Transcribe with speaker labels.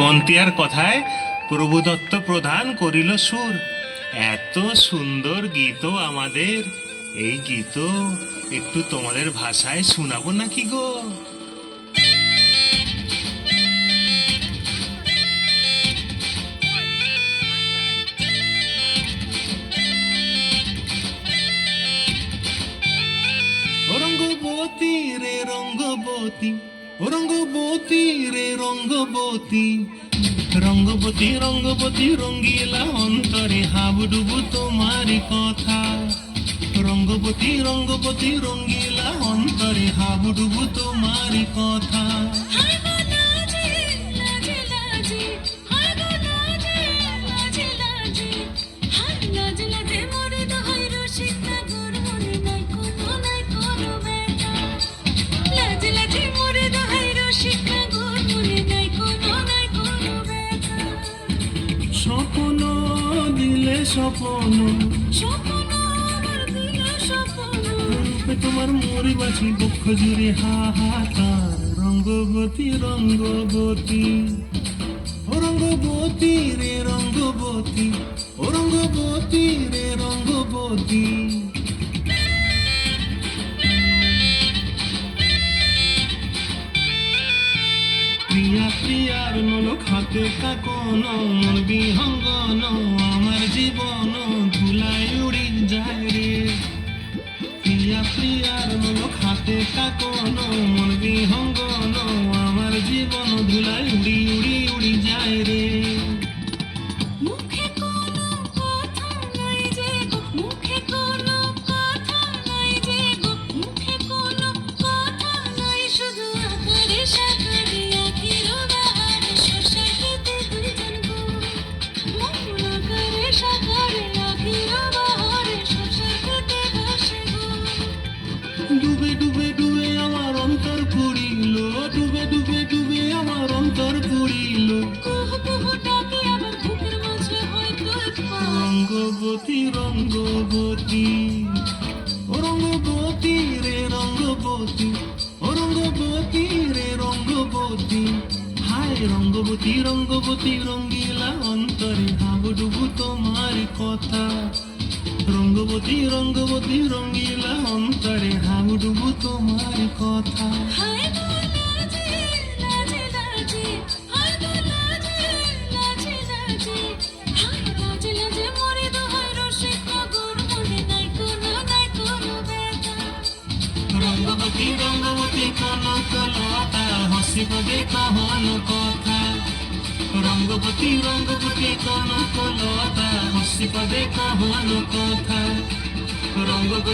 Speaker 1: বন্তিয়ার কথায় প্রভুদত্ত প্রধান করিল সুর। এত সুন্দর গীত আমাদের, এই গীত একটু তোমাদের ভাষায় শোনাবো নাকি গো? রঙ্গবতী রে রঙ্গবতী, রঙ্গবতী রে রঙ্গবতী, রঙ্গবতী রঙ্গবতী রঙ্গিলা অন্তরে হাবুডুবু তোমারি কথা। রঙ্গবতী রঙ্গবতী রঙ্গিলা অন্তরে হাবুডুবু তোমারি কথা। স্বপ্ন দিলে স্বপ্ন, রূপে তোমার মরি বাছি বক্ষ জুড়ে হাহাকার। রঙ্গবতী রঙ্গবতী, ও রঙ্গবতী রে রঙ্গবতী, ও রঙ্গবতী রে রঙ্গবতী। প্রিয়া প্রিয়ার নলক হাতে কাকন, মন বিহঙ্গন আমার জীবন ধুলায় উড়ি যায় রে। প্রিয়া প্রিয়ার নলক হাতে কাকন, মন বিহঙ্গন আমার জীবন ধুলায় উড়ি উড়ি উড়ি যায় রে। ডুবে ডুবে ডুবে আমার অন্তর পুরিল, ডুবে ডুবে ডুবে আমার অন্তর পুরিল। রঙ্গবতী রঙ্গবতী, ও রঙ্গবতী রে রঙ্গবতী, ও রঙ্গবতী রে রঙ্গবতী। হায় রঙ্গবতী রঙ্গবতী রঙ্গিলা অন্তরে হাবুডুবু তোমার কথা। রঙ্গবতী রঙ্গবতী রঙ্গিলা অন্তরে হাবুডুবু তোমার কথা। রঙ্গবতী রঙ্গবতী কনকলতা হসিব দেখা হল কথা। রঙ্গবতী রঙ্গবতী কনকলতা হসিব দেখা হল কথা। রঙ্গবতী